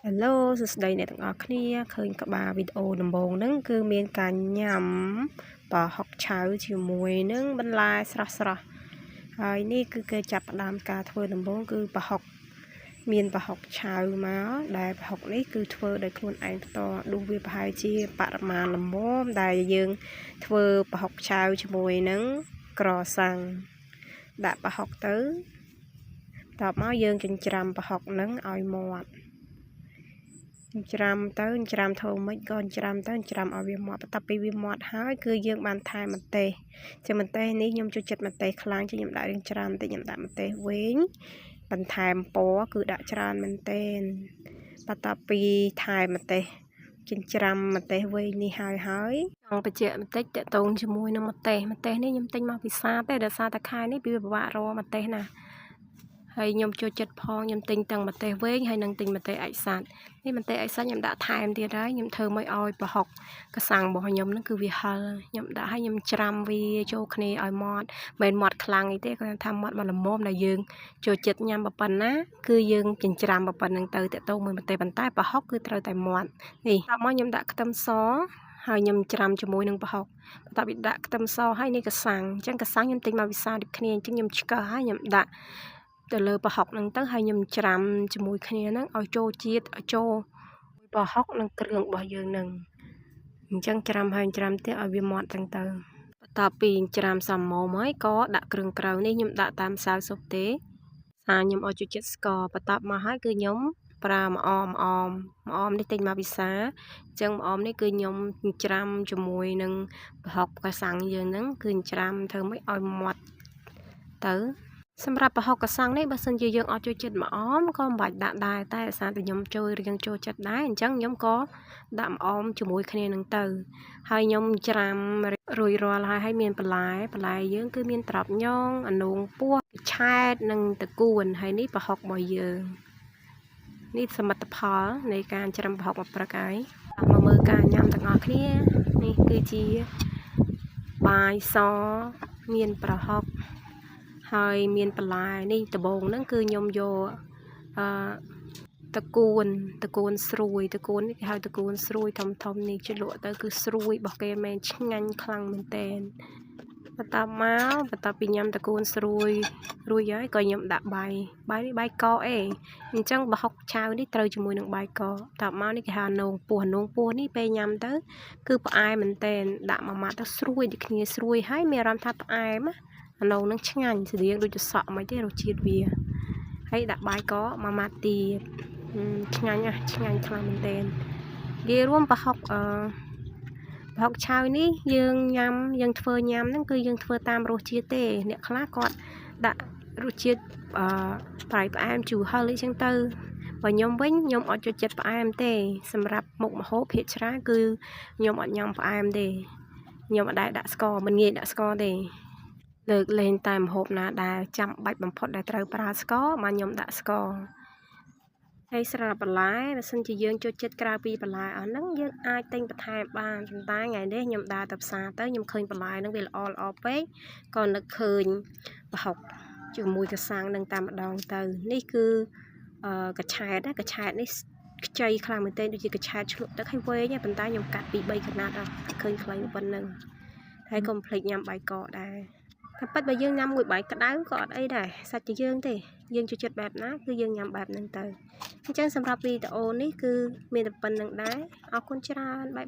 Hello សួស្តីអ្នកទាំងអស់គ្នាឃើញក្បាលវីដេអូដំបូងហ្នឹងគឺមានការញ៉ាំប្រហុកឆៅជាមួយនឹងបន្លែស្រស់ៗហើយនេះគឺគេចាប់ផ្ដើមការធ្វើដំបូងគឺប្រហុកមានប្រហុកឆៅមកដែលប្រហុកនេះគឺធ្វើដោយខ្លួនឯងផ្ទាល់ដូចវាប្រហែលជាបរិមាណល្មមដែលយើងធ្វើប្រហុកឆៅជាមួយនឹងក្រសាំងដាក់ប្រហុកទៅតបមកយើងចិញ្ច្រាំប្រហុកហ្នឹងឲ្យមាត់ច្រាំទៅច្រាំធ្វើមិនក៏ច្រាំទៅច្រាំឲ្យវាមាត់បន្ទាប់ពីវាមាត់ហើយគឺយើងបានថែមម្ទេសជាម្ទេសនេះខ្ញុំចូលចិត្តម្ទេសខ្លាំងជាខ្ញុំដាក់រៀងច្រើនបន្តិចខ្ញុំដាក់ម្ទេសវិញបន្ថែមពណ៌គឺដាក់ច្រើនមែនទែនបន្ទាប់ពីថែមម្ទេសចិញ្ច្រាំម្ទេសវិញនេះហើយចង់បញ្ជាក់បន្តិចតកតងជាមួយនឹងម្ទេសនេះខ្ញុំទិញមកពីផ្សារទេដោយសារតែខែនេះវាពិបាករកម្ទេសណាហើយខ្ញុំចូលចិត្តផងខ្ញុំទិញទាំងម្ទេសវែងហើយនឹងទិញម្ទេសអាចសាច់នេះម្ទេសអាចសាច់ខ្ញុំដាក់ថែមទៀតហើយខ្ញុំធ្វើមកឲ្យប្រហុកកសាំងរបស់ខ្ញុំហ្នឹងគឺវាហឹលខ្ញុំដាក់ឲ្យខ្ញុំច្រាំវាចូលគ្នាឲ្យមាត់មិនមាត់ខ្លាំងអីទេគាត់ថាមាត់មកល្មមដែលយើងចូលចិត្តញ៉ាំប៉ុណ្ណាគឺយើងចិញ្ច្រាំប៉ុណ្្នឹងទៅតកតងមួយម្ទេសប៉ុន្តែប្រហុកគឺត្រូវតែមាត់នេះតាមមកខ្ញុំដាក់ខ្ទឹមសហើយខ្ញុំច្រាំជាមួយនឹងប្រហុកបន្ទាប់ពីដាក់ខ្ទឹមសហើយនេះកសាំងអញ្ចឹងកសាំងខ្ញុំទិញមកវិសាលដូចគ្នាអញ្ចឹងខ្ញុំឆ្កឹះហើយខ្ញុំដាក់ទៅលើប្រហុកហ្នឹងទៅហើយខ្ញុំច្រាំជាមួយគ្នាហ្នឹងឲ្យចូលជាតិឲ្យចូលប្រហុកនិងគ្រឿងរបស់យើងហ្នឹងអញ្ចឹងច្រាំហើយច្រាំទៀតឲ្យវាមាត់ចឹងទៅបន្ទាប់ពីច្រាំសមម៉មហើយក៏ដាក់គ្រឿងក្រៅនេះខ្ញុំដាក់តាមម្សៅស៊ុបទេខ្ញុំឲ្យចូលចិត្តស្ករបន្ទាប់មកហើយគឺខ្ញុំប្រើម្អមនេះទិញមកវិសាអញ្ចឹងម្អមនេះគឺខ្ញុំច្រាំជាមួយនឹងប្រហុកកសាំងយើងហ្នឹងគឺច្រាំធ្វើម៉េចឲ្យមាត់ទៅសម្រាប់ប្រហុកកសាំងនេះបើសិនជាយើងអត់ចូលចិត្តម្អមក៏មិនបាច់ដាក់ដែរតែដោយសារតែខ្ញុំចូលចិត្តដែរអញ្ចឹងខ្ញុំក៏ដាក់ម្អមជាមួយគ្នានឹងទៅហើយខ្ញុំច្រាំរួចរាល់ហើយមានបន្លែយើងគឺមានត្រប់ញងអណ្ដូងពោះឆែតនិងតកួនហើយនេះប្រហុករបស់យើងនេះសមិទ្ធផលនៃការច្រាំប្រហុកមួយព្រឹកហើយមកមើលការញ៉ាំទាំងអស់គ្នានេះគឺជាបាយសមានប្រហុកហើយមានបន្លែនេះដំបូងហ្នឹងគឺខ្ញុំយកតកួនស្រួយតកួននេះគេហៅតកួនស្រួយធំនេះជ្រលក់ទៅគឺស្រួយរបស់គេមែនឆ្ងាញ់ខ្លាំងមែនតើបន្ទាប់ពីញ៉ាំតកួនស្រួយរួចហើយក៏ខ្ញុំដាក់បាយកកអញ្ចឹងប្រហុកឆៅនេះត្រូវជាមួយនឹងបាយកកតមកនេះគេហៅនងពោះនេះពេលញ៉ាំទៅគឺផ្អែមមែនតើដាក់មួយម៉ាត់ទៅស្រួយដូចគ្នាស្រួយហើយមានអារម្មណ៍ថាផ្អែមអានោះនឹងឆ្ងាញ់ស្រៀងដូចចសក់មិនទេរសជាតិវាហើយដាក់បាយកកមួយម៉ាត់ទៀតឆ្ងាញ់ខ្លាំងមែនទែននិយាយរួមប្រហុកឆៅនេះយើងធ្វើញ៉ាំហ្នឹងគឺយើងធ្វើតាមរសជាតិទេអ្នកខ្លះគាត់ដាក់រសជាតិប្រៃផ្អែមជូរហឹរអីចឹងទៅបើខ្ញុំវិញខ្ញុំអត់ចូលចិត្តផ្អែមទេសម្រាប់មុខម្ហូបភាគច្រើនគឺខ្ញុំអត់ញ៉ាំផ្អែមទេខ្ញុំអត់ដែរដាក់ស្ករមិនងាយដាក់ស្ករទេលើកលែងតែម្ហូបណាដែលចាំបាច់បំផុតដែលត្រូវប្រើស្ករមកខ្ញុំដាក់ស្ករហើយស្រាប់បន្លែបើសិនជាយើងចូលចិត្តក្រៅពីបន្លែអស់ហ្នឹងយើងអាចទិញបន្ថែមបានប៉ុន្តែថ្ងៃនេះខ្ញុំដើរទៅផ្សារទៅខ្ញុំឃើញបន្លែហ្នឹងវាល្អពេកក៏នឹកឃើញប្រហុកជាមួយកសាំងនឹងតែម្ដងទៅនេះគឺកញ្ឆែតនេះខ្ចីខ្លាំងមែនទែនដូចជាកញ្ឆែតឆ្លក់ទឹកឲ្យវែងប៉ុន្តែខ្ញុំកាត់ពី3កណាត់ឃើញខ្លីប៉ុណ្្នឹងហើយកុំភ្លេចញ៉ាំបាយកកដែរតែប៉ិតបើយើងញ៉ាំមួយបាយក្តៅក៏អត់អីដែរសាច់ជាយើងទេយើងចូលចិត្តបែបណាគឺយើងញ៉ាំបែបហ្នឹងទៅអញ្ចឹងសម្រាប់វីដេអូនេះគឺមានតែប៉ុណ្្នឹងដែរអរគុណច្រើនបាយ